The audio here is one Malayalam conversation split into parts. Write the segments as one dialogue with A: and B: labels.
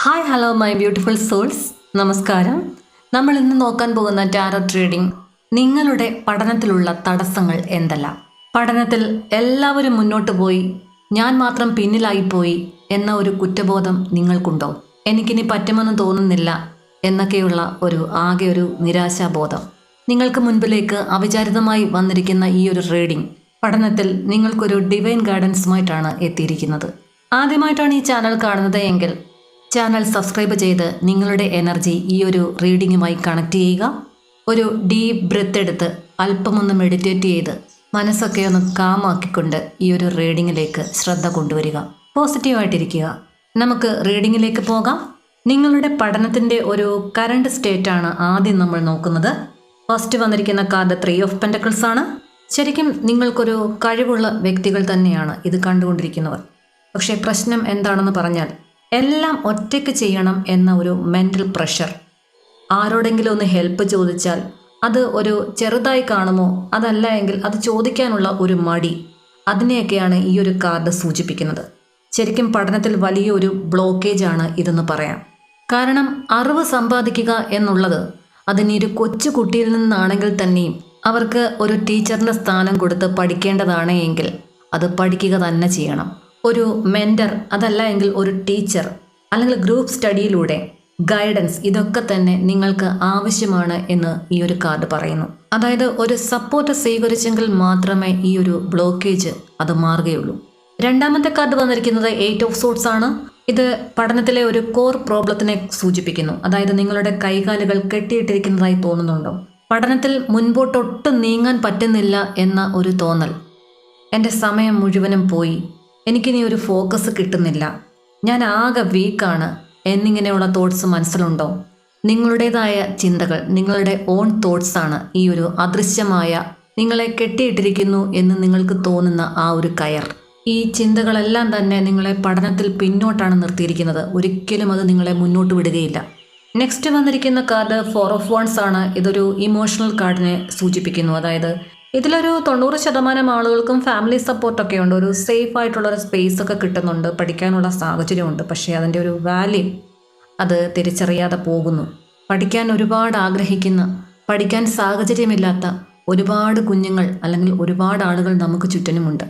A: Hi hello my beautiful souls. നമസ്കാരം. നമ്മൾ ഇന്ന് നോക്കാൻ പോകുന്ന ടാരോട്ട് റീഡിംഗ് നിങ്ങളുടെ പഠനത്തിലുള്ള തടസ്സങ്ങൾ എന്തെല്ലാം. പഠനത്തിൽ എല്ലാവരും മുന്നോട്ട് പോയി, ഞാൻ മാത്രം പിന്നിലായിപ്പോയി എന്ന ഒരു കുറ്റബോധം നിങ്ങൾക്കുണ്ടോ? എനിക്കിനി പറ്റുമെന്ന് തോന്നുന്നില്ല എന്നൊക്കെയുള്ള ആകെ ഒരു നിരാശാബോധം. നിങ്ങൾക്ക് മുൻപിലേക്ക് അവിചാരിതമായി വന്നിരിക്കുന്ന ഈ ഒരു റീഡിംഗ് പഠനത്തിൽ നിങ്ങൾക്കൊരു ഡിവൈൻ ഗൈഡൻസുമായിട്ടാണ് എത്തിയിരിക്കുന്നത്. ആദ്യമായിട്ടാണ് ഈ ചാനൽ കാണുന്നത് എങ്കിൽ ചാനൽ സബ്സ്ക്രൈബ് ചെയ്ത് നിങ്ങളുടെ എനർജി ഈ ഒരു റീഡിങ്ങുമായി കണക്ട് ചെയ്യുക. ഒരു ഡീപ്പ് ബ്രെത്ത് എടുത്ത് അല്പമൊന്ന് മെഡിറ്റേറ്റ് ചെയ്ത് മനസ്സൊക്കെ ഒന്ന് കാമാക്കിക്കൊണ്ട് ഈ ഒരു റീഡിങ്ങിലേക്ക് ശ്രദ്ധ കൊണ്ടുവരിക. പോസിറ്റീവായിട്ടിരിക്കുക. നമുക്ക് റീഡിങ്ങിലേക്ക് പോകാം. നിങ്ങളുടെ പഠനത്തിൻ്റെ ഒരു കറണ്ട് സ്റ്റേറ്റാണ് ആദ്യം നമ്മൾ നോക്കുന്നത്. ഫസ്റ്റ് വന്നിരിക്കുന്ന കാർഡ് 3 ഓഫ് പെൻറ്റക്കിൾസ് ആണ്. ശരിക്കും നിങ്ങൾക്കൊരു കഴിവുള്ള വ്യക്തികൾ തന്നെയാണ് ഇത് കണ്ടുകൊണ്ടിരിക്കുന്നവർ. പക്ഷേ പ്രശ്നം എന്താണെന്ന് പറഞ്ഞാൽ എല്ലാം ഒറ്റയ്ക്ക് ചെയ്യണം എന്ന ഒരു മെൻ്റൽ പ്രഷർ. ആരോടെങ്കിലും ഒന്ന് ഹെൽപ്പ് ചോദിച്ചാൽ അത് ഒരു ചെറുതായി കാണുമോ, അതല്ല എങ്കിൽ അത് ചോദിക്കാനുള്ള ഒരു മടി, അതിനെയൊക്കെയാണ് ഈ ഒരു കാർഡ് സൂചിപ്പിക്കുന്നത്. ശരിക്കും പഠനത്തിൽ വലിയൊരു ബ്ലോക്കേജാണ് ഇതെന്ന് പറയാം. കാരണം അറിവ് സമ്പാദിക്കുക എന്നുള്ളത് അതിനി ഒരു കൊച്ചു കുട്ടിയിൽ നിന്നാണെങ്കിൽ തന്നെയും അവർക്ക് ഒരു ടീച്ചറിൻ്റെ സ്ഥാനം കൊടുത്ത് പഠിക്കേണ്ടതാണ് എങ്കിൽ അത് പഠിക്കുക തന്നെ ചെയ്യണം. ഒരു മെൻറ്റർ, അതല്ല എങ്കിൽ ഒരു ടീച്ചർ, അല്ലെങ്കിൽ ഗ്രൂപ്പ് സ്റ്റഡിയിലൂടെ ഗൈഡൻസ്, ഇതൊക്കെ തന്നെ നിങ്ങൾക്ക് ആവശ്യമാണ് എന്ന് ഈ ഒരു കാർഡ് പറയുന്നു. അതായത് ഒരു സപ്പോർട്ട് സ്വീകരിച്ചെങ്കിൽ മാത്രമേ ഈ ഒരു ബ്ലോക്കേജ് അത് മാറുകയുള്ളൂ. രണ്ടാമത്തെ കാർഡ് വന്നിരിക്കുന്നത് 8 ഓഫ് സോർട്സ് ആണ്. ഇത് പഠനത്തിലെ ഒരു കോർ പ്രോബ്ലത്തിനെ സൂചിപ്പിക്കുന്നു. അതായത് നിങ്ങളുടെ കൈകാലുകൾ കെട്ടിയിട്ടിരിക്കുന്നതായി തോന്നുന്നുണ്ടോ? പഠനത്തിൽ മുൻപോട്ടൊട്ടും നീങ്ങാൻ പറ്റുന്നില്ല എന്ന ഒരു തോന്നൽ. എൻ്റെ സമയം മുഴുവനും പോയി, എനിക്കിനി ഒരു ഫോക്കസ് കിട്ടുന്നില്ല, ഞാൻ ആകെ വീക്കാണ് എന്നിങ്ങനെയുള്ള തോട്ട്സ് മനസ്സിലുണ്ടോ? നിങ്ങളുടേതായ ചിന്തകൾ, നിങ്ങളുടെ ഓൺ തോട്ട്സാണ് ഈ ഒരു അദൃശ്യമായ നിങ്ങളെ കെട്ടിയിട്ടിരിക്കുന്നു എന്ന് നിങ്ങൾക്ക് തോന്നുന്ന ആ ഒരു കയർ. ഈ ചിന്തകളെല്ലാം തന്നെ നിങ്ങളെ പഠനത്തിൽ പിന്നോട്ടാണ് നിർത്തിയിരിക്കുന്നത്. ഒരിക്കലും അത് നിങ്ങളെ മുന്നോട്ട് വിടുകയില്ല. നെക്സ്റ്റ് വന്നിരിക്കുന്ന കാർഡ് 4 ഓഫ് വൺസ് ആണ്. ഇതൊരു ഇമോഷണൽ കാർഡിനെ സൂചിപ്പിക്കുന്നു. അതായത് ഇതിലൊരു 90% ആളുകൾക്കും ഫാമിലി സപ്പോർട്ടൊക്കെ ഉണ്ട്, ഒരു സേഫ് ആയിട്ടുള്ളൊരു സ്പേസ് ഒക്കെ കിട്ടുന്നുണ്ട്, പഠിക്കാനുള്ള സാഹചര്യമുണ്ട്. പക്ഷേ അതിൻ്റെ ഒരു വാല്യൂ അത് തിരിച്ചറിയാതെ പോകുന്നു. പഠിക്കാൻ ഒരുപാട് ആഗ്രഹിക്കുന്ന, പഠിക്കാൻ സാഹചര്യമില്ലാത്ത ഒരുപാട് കുഞ്ഞുങ്ങൾ അല്ലെങ്കിൽ ഒരുപാട് ആളുകൾ നമുക്ക് ചുറ്റിനുമുണ്ട്.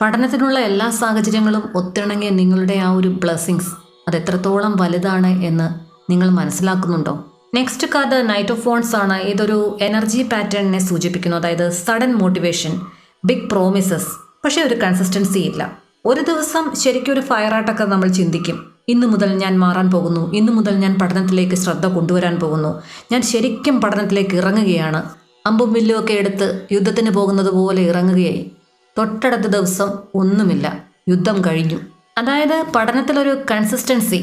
A: പഠനത്തിനുള്ള എല്ലാ സാഹചര്യങ്ങളും ഒത്തിണങ്ങിയ നിങ്ങളുടെ ആ ഒരു ബ്ലെസ്സിങ്സ് അത് എത്രത്തോളം വലുതാണ് എന്ന് നിങ്ങൾ മനസ്സിലാക്കുന്നുണ്ടോ? നെക്സ്റ്റ് കാർഡ് 9 ഓഫ് വൺസ് ആണ്. ഇതൊരു എനർജി പാറ്റേണിനെ സൂചിപ്പിക്കുന്നു. അതായത് സഡൻ മോട്ടിവേഷൻ, ബിഗ് പ്രോമിസസ്, പക്ഷേ ഒരു കൺസിസ്റ്റൻസി ഇല്ല. ഒരു ദിവസം ശരിക്കും ഒരു ഫയറായിട്ടൊക്കെ നമ്മൾ ചിന്തിക്കും, ഇന്നു മുതൽ ഞാൻ മാറാൻ പോകുന്നു, ഇന്നു മുതൽ ഞാൻ പഠനത്തിലേക്ക് ശ്രദ്ധ കൊണ്ടുവരാൻ പോകുന്നു, ഞാൻ ശരിക്കും പഠനത്തിലേക്ക് ഇറങ്ങുകയാണ്, അമ്പും വില്ലും ഒക്കെ എടുത്ത് യുദ്ധത്തിന് പോകുന്നത് പോലെ ഇറങ്ങുകയായി. തൊട്ടടുത്ത ദിവസം ഒന്നുമില്ല, യുദ്ധം കഴിഞ്ഞു. അതായത് പഠനത്തിലൊരു കൺസിസ്റ്റൻസി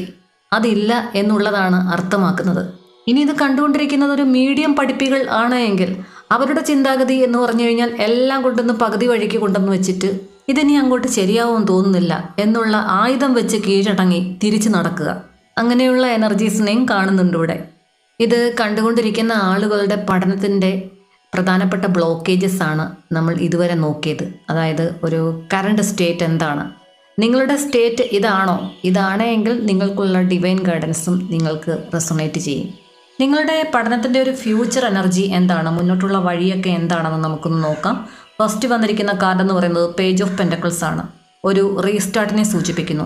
A: അതില്ല എന്നുള്ളതാണ് അർത്ഥമാക്കുന്നത്. ഇനി ഇത് കണ്ടുകൊണ്ടിരിക്കുന്നത് ഒരു മീഡിയം പഠിപ്പികൾ ആണ് എങ്കിൽ അവരുടെ ചിന്താഗതി എന്ന് പറഞ്ഞു കഴിഞ്ഞാൽ എല്ലാം കൊണ്ടൊന്ന് പകുതി വഴിക്ക് കൊണ്ടുവന്ന് വെച്ചിട്ട് ഇതിനി അങ്ങോട്ട് ശരിയാവുമെന്ന് തോന്നുന്നില്ല എന്നുള്ള ആയുധം വെച്ച് കീഴടങ്ങി തിരിച്ചു നടക്കുക. അങ്ങനെയുള്ള എനർജീസിനെയും കാണുന്നുണ്ട് ഇവിടെ. ഇത് കണ്ടുകൊണ്ടിരിക്കുന്ന ആളുകളുടെ പഠനത്തിൻ്റെ പ്രധാനപ്പെട്ട ബ്ലോക്കേജസ് ആണ് നമ്മൾ ഇതുവരെ നോക്കിയത്. അതായത് ഒരു കറണ്ട് സ്റ്റേറ്റ് എന്താണ്, നിങ്ങളുടെ സ്റ്റേറ്റ് ഇതാണോ? ഇതാണെങ്കിൽ നിങ്ങൾക്കുള്ള ഡിവൈൻ ഗൈഡൻസും നിങ്ങൾക്ക് റെസൊണേറ്റ് ചെയ്യും. നിങ്ങളുടെ പഠനത്തിൻ്റെ ഒരു ഫ്യൂച്ചർ എനർജി എന്താണ്, മുന്നോട്ടുള്ള വഴിയൊക്കെ എന്താണെന്ന് നമുക്കൊന്ന് നോക്കാം. ഫസ്റ്റ് വന്നിരിക്കുന്ന കാർഡ് എന്ന് പറയുന്നത് പേജ് ഓഫ് പെൻറ്റക്കിൾസ് ആണ്. ഒരു റീസ്റ്റാർട്ടിനെ സൂചിപ്പിക്കുന്നു,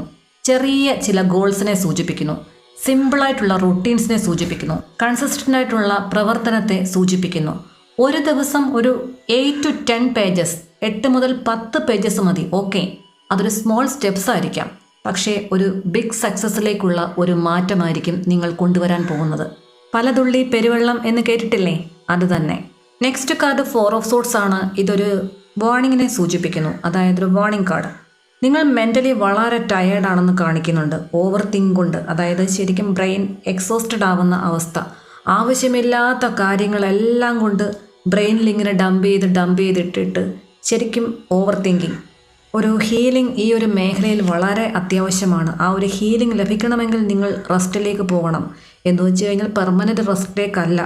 A: ചെറിയ ചില ഗോൾസിനെ സൂചിപ്പിക്കുന്നു, സിമ്പിളായിട്ടുള്ള റുട്ടീൻസിനെ സൂചിപ്പിക്കുന്നു, കൺസിസ്റ്റൻ്റ് ആയിട്ടുള്ള പ്രവർത്തനത്തെ സൂചിപ്പിക്കുന്നു. ഒരു ദിവസം ഒരു 8 to 10 പേജസ്, 8 മുതൽ 10 പേജസ് മതി. ഓക്കെ, അതൊരു സ്മോൾ സ്റ്റെപ്സ് ആയിരിക്കാം, പക്ഷേ ഒരു ബിഗ് സക്സസ്സിലേക്കുള്ള ഒരു മാറ്റമായിരിക്കും നിങ്ങൾ കൊണ്ടുവരാൻ പോകുന്നത്. പലതുള്ളി പെരുവെള്ളം എന്ന് കേട്ടിട്ടില്ലേ? അത് തന്നെ. നെക്സ്റ്റ് കാർഡ് 4 ഓഫ് സോർട്സ് ആണ്. ഇതൊരു വാർണിങ്ങിനെ സൂചിപ്പിക്കുന്നു. അതായത് ഒരു വാർണിംഗ് കാർഡ്. നിങ്ങൾ മെൻ്റലി വളരെ ടയേർഡാണെന്ന് കാണിക്കുന്നുണ്ട്, ഓവർ തിങ്ക് കൊണ്ട്. അതായത് ശരിക്കും ബ്രെയിൻ എക്സോസ്റ്റഡ് ആവുന്ന അവസ്ഥ. ആവശ്യമില്ലാത്ത കാര്യങ്ങളെല്ലാം കൊണ്ട് ബ്രെയിനിൽ ഇങ്ങനെ ഡംപ് ചെയ്തിട്ടിട്ട് ശരിക്കും ഓവർ തിങ്കിങ്. ഒരു ഹീലിംഗ് ഈ ഒരു മേഖലയിൽ വളരെ അത്യാവശ്യമാണ്. ആ ഒരു ഹീലിംഗ് ലഭിക്കണമെങ്കിൽ നിങ്ങൾ റെസ്റ്റിലേക്ക് പോകണം. എന്ന് വെച്ച് കഴിഞ്ഞാൽ പെർമനൻ്റ് റെസ്റ്റിലേക്കല്ല,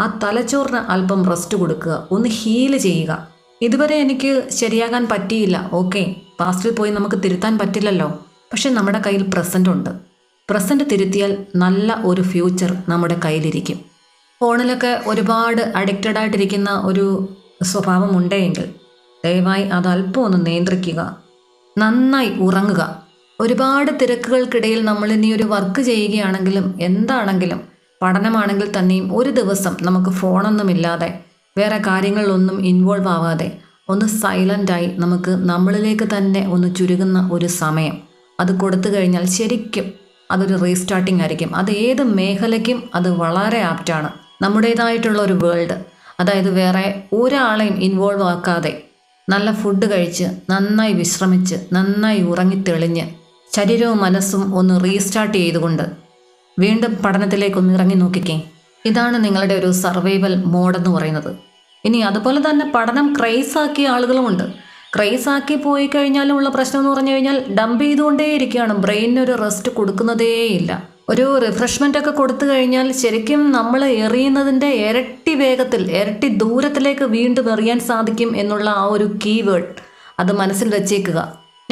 A: ആ തലച്ചോറിന് അല്പം റെസ്റ്റ് കൊടുക്കുക, ഒന്ന് ഹീല് ചെയ്യുക. ഇതുവരെ എനിക്ക് ശരിയാകാൻ പറ്റിയില്ല, ഓക്കെ, പാസ്റ്റിൽ പോയി നമുക്ക് തിരുത്താൻ പറ്റില്ലല്ലോ, പക്ഷെ നമ്മുടെ കയ്യിൽ പ്രസൻ്റ് ഉണ്ട്. പ്രസൻറ്റ് തിരുത്തിയാൽ നല്ല ഒരു ഫ്യൂച്ചർ നമ്മുടെ കയ്യിലിരിക്കും. ഫോണിലൊക്കെ ഒരുപാട് അഡിക്റ്റഡ് ആയിട്ടിരിക്കുന്ന ഒരു സ്വഭാവം ഉണ്ടെങ്കിൽ ദയവായി അത് അല്പം ഒന്ന് നിയന്ത്രിക്കുക. നന്നായി ഉറങ്ങുക. ഒരുപാട് തിരക്കുകൾക്കിടയിൽ നമ്മൾ ഇനി ഒരു വർക്ക് ചെയ്യുകയാണെങ്കിലും എന്താണെങ്കിലും പഠനമാണെങ്കിൽ തന്നെയും ഒരു ദിവസം നമുക്ക് ഫോണൊന്നുമില്ലാതെ വേറെ കാര്യങ്ങളിലൊന്നും ഇൻവോൾവ് ആവാതെ ഒന്ന് സൈലൻ്റായി നമുക്ക് നമ്മളിലേക്ക് തന്നെ ഒന്ന് ചുരുങ്ങുന്ന ഒരു സമയം അത് കൊടുത്തു കഴിഞ്ഞാൽ ശരിക്കും അതൊരു റീസ്റ്റാർട്ടിംഗ് ആയിരിക്കും. അത് ഏത് മേഖലയ്ക്കും അത് വളരെ ആപ്റ്റാണ്. നമ്മുടേതായിട്ടുള്ള ഒരു വേൾഡ്, അതായത് വേറെ ഒരാളെയും ഇൻവോൾവ് ആക്കാതെ നല്ല ഫുഡ് കഴിച്ച് നന്നായി വിശ്രമിച്ച് നന്നായി ഉറങ്ങിത്തെളിഞ്ഞ് ശരീരവും മനസ്സും ഒന്ന് റീസ്റ്റാർട്ട് ചെയ്തുകൊണ്ട് വീണ്ടും പഠനത്തിലേക്കൊന്ന് ഇറങ്ങി നോക്കിക്കേ. ഇതാണ് നിങ്ങളുടെ ഒരു സർവൈവൽ മോഡെന്ന് പറയുന്നത്. ഇനി അതുപോലെ തന്നെ പഠനം ക്രൈസാക്കിയ ആളുകളുമുണ്ട്. ക്രൈസാക്കി പോയി കഴിഞ്ഞാലും ഉള്ള പ്രശ്നം എന്ന് പറഞ്ഞു കഴിഞ്ഞാൽ ഡംപ് ചെയ്തുകൊണ്ടേയിരിക്കുകയാണ്. ബ്രെയിനിനൊരു റെസ്റ്റ് കൊടുക്കുന്നതേയില്ല. ഒരു റിഫ്രഷ്മെൻ്റ് ഒക്കെ കൊടുത്തു കഴിഞ്ഞാൽ ശരിക്കും നമ്മൾ എറിയുന്നതിൻ്റെ ഇരട്ടി വേഗത്തിൽ ഇരട്ടി ദൂരത്തിലേക്ക് വീണ്ടും എറിയാൻ സാധിക്കും എന്നുള്ള ആ ഒരു കീവേഡ് അത് മനസ്സിൽ വെച്ചേക്കുക.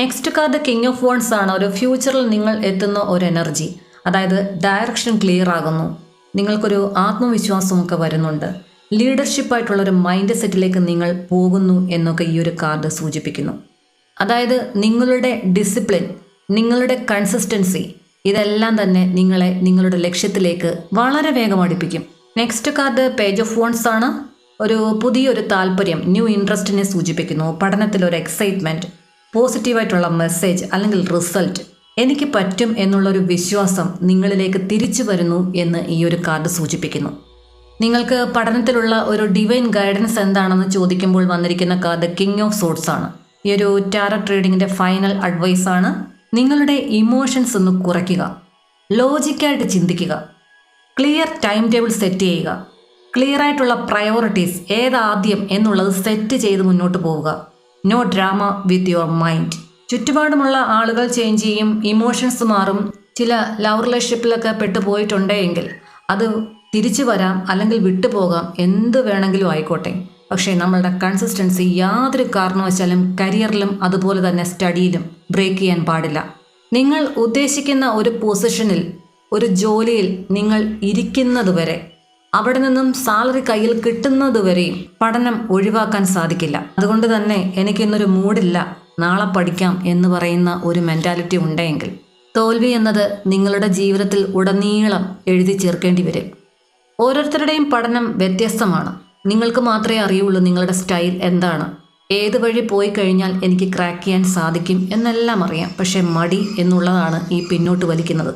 A: Next card king of wands ആണ്. ഒരു ഫ്യൂച്ചറിൽ നിങ്ങൾ എത്തുന്ന ഒരു എനർജി, അതായത് ഡയറക്ഷൻ ക്ലിയർ ആകുന്നു, നിങ്ങൾക്കൊരു ആത്മവിശ്വാസമൊക്കെ വരുന്നുണ്ട്, ലീഡർഷിപ്പായിട്ടുള്ളൊരു മൈൻഡ് സെറ്റിലേക്ക് നിങ്ങൾ പോകുന്നു എന്നൊക്കെ ഈ ഒരു കാർഡ് സൂചിപ്പിക്കുന്നു. അതായത് നിങ്ങളുടെ ഡിസിപ്ലിൻ, നിങ്ങളുടെ കൺസിസ്റ്റൻസി, ഇതെല്ലാം തന്നെ നിങ്ങളെ നിങ്ങളുടെ ലക്ഷ്യത്തിലേക്ക് വളരെ വേഗം അടുപ്പിക്കും. Next card page of wands ആണ്. ഒരു പുതിയൊരു താല്പര്യം, ന്യൂ ഇൻട്രസ്റ്റിനെ സൂചിപ്പിക്കുന്നു. പഠനത്തിലൊരു എക്സൈറ്റ്മെൻറ്റ്, പോസിറ്റീവായിട്ടുള്ള മെസ്സേജ് അല്ലെങ്കിൽ റിസൾട്ട്, എനിക്ക് പറ്റും എന്നുള്ളൊരു വിശ്വാസം നിങ്ങളിലേക്ക് തിരിച്ചു വരുന്നു എന്ന് ഈ ഒരു കാർഡ് സൂചിപ്പിക്കുന്നു. നിങ്ങൾക്ക് പഠനത്തിലുള്ള ഒരു ഡിവൈൻ ഗൈഡൻസ് എന്താണെന്ന് ചോദിക്കുമ്പോൾ വന്നിരിക്കുന്ന കാർഡ് കിങ് ഓഫ് സോർഡ്സ് ആണ്. ഈ ഒരു ടാരറ്റ് റീഡിങ്ങിൻ്റെ ഫൈനൽ അഡ്വൈസ് ആണ്. നിങ്ങളുടെ ഇമോഷൻസ് ഒന്ന് കുറയ്ക്കുക, ലോജിക്കായിട്ട് ചിന്തിക്കുക, ക്ലിയർ ടൈം ടേബിൾ സെറ്റ് ചെയ്യുക, ക്ലിയർ ആയിട്ടുള്ള പ്രയോറിറ്റീസ് ഏതാദ്യം എന്നുള്ളത് സെറ്റ് ചെയ്ത് മുന്നോട്ട് പോവുക. No drama with your mind. ചുറ്റുപാടുമുള്ള ആളുകൾ ചേഞ്ച് ചെയ്യും, ഇമോഷൻസ് മാറും. ചില ലവ് റിലേഷൻഷിപ്പിലൊക്കെ പെട്ടുപോയിട്ടുണ്ടെങ്കിൽ അത് തിരിച്ചു വരാം, അല്ലെങ്കിൽ വിട്ടുപോകാം, എന്ത് വേണമെങ്കിലും ആയിക്കോട്ടെ. പക്ഷേ നമ്മളുടെ കൺസിസ്റ്റൻസി യാതൊരു കാരണവശാലും കരിയറിലും അതുപോലെ തന്നെ സ്റ്റഡിയിലും ബ്രേക്ക് ചെയ്യാൻ പാടില്ല. നിങ്ങൾ ഉദ്ദേശിക്കുന്ന ഒരു പൊസിഷനിൽ, ഒരു ജോലിയിൽ നിങ്ങൾ ഇരിക്കുന്നതുവരെ, അവിടെ നിന്നും സാലറി കയ്യിൽ കിട്ടുന്നതുവരെയും പഠനം ഒഴിവാക്കാൻ സാധിക്കില്ല. അതുകൊണ്ട് തന്നെ എനിക്കിന്നൊരു മൂഡില്ല, നാളെ പഠിക്കാം എന്ന് പറയുന്ന ഒരു മെൻറ്റാലിറ്റി ഉണ്ടെങ്കിൽ തോൽവി എന്നത് നിങ്ങളുടെ ജീവിതത്തിൽ ഉടനീളം എഴുതി ചേർക്കേണ്ടി വരും. ഓരോരുത്തരുടെയും പഠനം വ്യത്യസ്തമാണ്. നിങ്ങൾക്ക് മാത്രമേ അറിയുള്ളൂ നിങ്ങളുടെ സ്റ്റൈൽ എന്താണ്. ഏത് വഴി പോയി കഴിഞ്ഞാൽ എനിക്ക് ക്രാക്ക് ചെയ്യാൻ സാധിക്കും എന്നെല്ലാം അറിയാം. പക്ഷേ മടി എന്നുള്ളതാണ് ഈ പിന്നോട്ട് വലിക്കുന്നത്.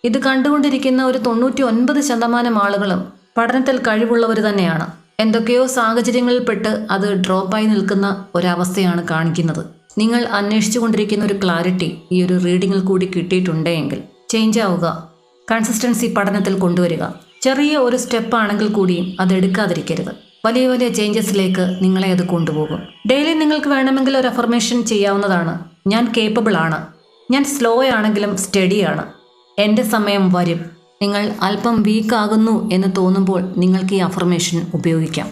A: ഇത് കണ്ടുകൊണ്ടിരിക്കുന്ന ഒരു 99% ആളുകളും പഠനത്തിൽ കഴിവുള്ളവർ തന്നെയാണ്. എന്തൊക്കെയോ സാഹചര്യങ്ങളിൽപ്പെട്ട് അത് ഡ്രോപ്പായി നിൽക്കുന്ന ഒരവസ്ഥയാണ് കാണിക്കുന്നത്. നിങ്ങൾ അന്വേഷിച്ചു കൊണ്ടിരിക്കുന്ന ഒരു ക്ലാരിറ്റി ഈ ഒരു റീഡിങ്ങിൽ കൂടി കിട്ടിയിട്ടുണ്ടെങ്കിൽ ചേഞ്ച് ആവുക, കൺസിസ്റ്റൻസി പഠനത്തിൽ കൊണ്ടുവരിക. ചെറിയ ഒരു സ്റ്റെപ്പ് ആണെങ്കിൽ കൂടിയും അത് എടുക്കാതിരിക്കരുത്. വലിയ വലിയ ചേഞ്ചസിലേക്ക് നിങ്ങളെ അത് കൊണ്ടുപോകും. ഡെയിലി നിങ്ങൾക്ക് വേണമെങ്കിൽ ഒരു അഫർമേഷൻ ചെയ്യാവുന്നതാണ്. ഞാൻ കേപ്പബിൾ ആണ്, ഞാൻ സ്ലോ ആണെങ്കിലും സ്റ്റഡിയാണ്, എൻ്റെ സമയം വരും. നിങ്ങൾ അല്പം വീക്കാകുന്നു എന്ന് തോന്നുമ്പോൾ നിങ്ങൾക്ക് ഈ അഫർമേഷൻ ഉപയോഗിക്കാം.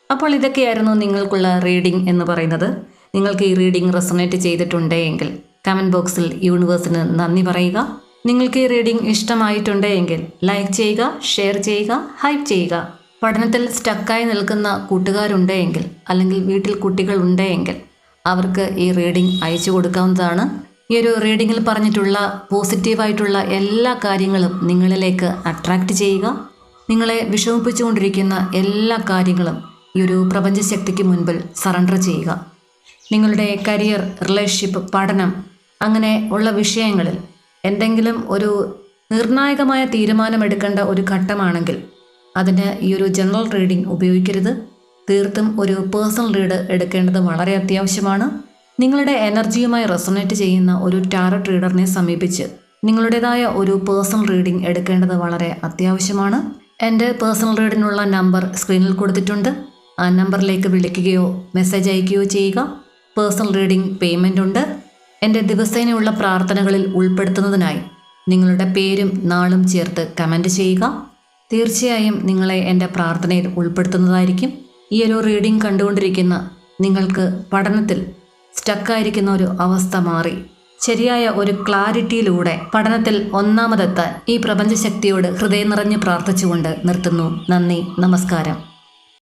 A: അപ്പോൾ ഇതൊക്കെയായിരുന്നു നിങ്ങൾക്കുള്ള റീഡിംഗ് എന്ന് പറയുന്നത്. നിങ്ങൾക്ക് ഈ റീഡിംഗ് റെസൊണേറ്റ് ചെയ്തിട്ടുണ്ടെങ്കിൽ കമൻറ്റ് ബോക്സിൽ യൂണിവേഴ്സിന് നന്ദി പറയുക. നിങ്ങൾക്ക് ഈ റീഡിംഗ് ഇഷ്ടമായിട്ടുണ്ടെങ്കിൽ ലൈക്ക് ചെയ്യുക, ഷെയർ ചെയ്യുക, ഹൈപ്പ് ചെയ്യുക. പഠനത്തിൽ സ്റ്റക്കായി നിൽക്കുന്ന കൂട്ടുകാരുണ്ടെങ്കിൽ അല്ലെങ്കിൽ വീട്ടിൽ കുട്ടികളുണ്ടെങ്കിൽ അവർക്ക് ഈ റീഡിംഗ് അയച്ചു കൊടുക്കാവുന്നതാണ്. ഈ ഒരു റീഡിങ്ങിൽ പറഞ്ഞിട്ടുള്ള പോസിറ്റീവായിട്ടുള്ള എല്ലാ കാര്യങ്ങളും നിങ്ങളിലേക്ക് അട്രാക്റ്റ് ചെയ്യുക. നിങ്ങളെ വിഷമിപ്പിച്ചുകൊണ്ടിരിക്കുന്ന എല്ലാ കാര്യങ്ങളും ഈ ഒരു പ്രപഞ്ചശക്തിക്ക് മുൻപിൽ സറണ്ടർ ചെയ്യുക. നിങ്ങളുടെ കരിയർ, റിലേഷൻഷിപ്പ്, പഠനം അങ്ങനെ ഉള്ള വിഷയങ്ങളിൽ എന്തെങ്കിലും ഒരു നിർണായകമായ തീരുമാനമെടുക്കേണ്ട ഒരു ഘട്ടമാണെങ്കിൽ അതിന് ഈ ഒരു ജനറൽ റീഡിംഗ് ഉപയോഗിക്കരുത്. തീർത്തും ഒരു പേഴ്സണൽ റീഡ് എടുക്കേണ്ടത് വളരെ അത്യാവശ്യമാണ്. നിങ്ങളുടെ എനർജിയുമായി റെസൊണേറ്റ് ചെയ്യുന്ന ഒരു ടാരറ്റ് റീഡറിനെ സമീപിച്ച് നിങ്ങളുടേതായ ഒരു പേഴ്സണൽ റീഡിംഗ് എടുക്കേണ്ടത് വളരെ അത്യാവശ്യമാണ്. എൻ്റെ പേഴ്സണൽ റീഡിനുള്ള നമ്പർ സ്ക്രീനിൽ കൊടുത്തിട്ടുണ്ട്. ആ നമ്പറിലേക്ക് വിളിക്കുകയോ മെസ്സേജ് അയക്കുകയോ ചെയ്യുക. പേഴ്സണൽ റീഡിംഗ് പേയ്മെൻ്റ് ഉണ്ട്. എൻ്റെ ദിവസേനയുള്ള പ്രാർത്ഥനകളിൽ ഉൾപ്പെടുത്തുന്നതിനായി നിങ്ങളുടെ പേരും നാളും ചേർത്ത് കമൻറ്റ് ചെയ്യുക. തീർച്ചയായും നിങ്ങളെ എൻ്റെ പ്രാർത്ഥനയിൽ ഉൾപ്പെടുത്തുന്നതായിരിക്കും. ഈ ഒരു റീഡിംഗ് കണ്ടുകൊണ്ടിരിക്കുന്ന നിങ്ങൾക്ക് പഠനത്തിൽ സ്റ്റക്കായിരിക്കുന്ന ഒരു അവസ്ഥ മാറി ശരിയായ ഒരു ക്ലാരിറ്റിയിലൂടെ പഠനത്തിൽ ഒന്നാമതെത്താൻ ഈ പ്രപഞ്ചശക്തിയോട് ഹൃദയം നിറഞ്ഞ് പ്രാർത്ഥിച്ചുകൊണ്ട് നിർത്തുന്നു. നന്ദി, നമസ്കാരം.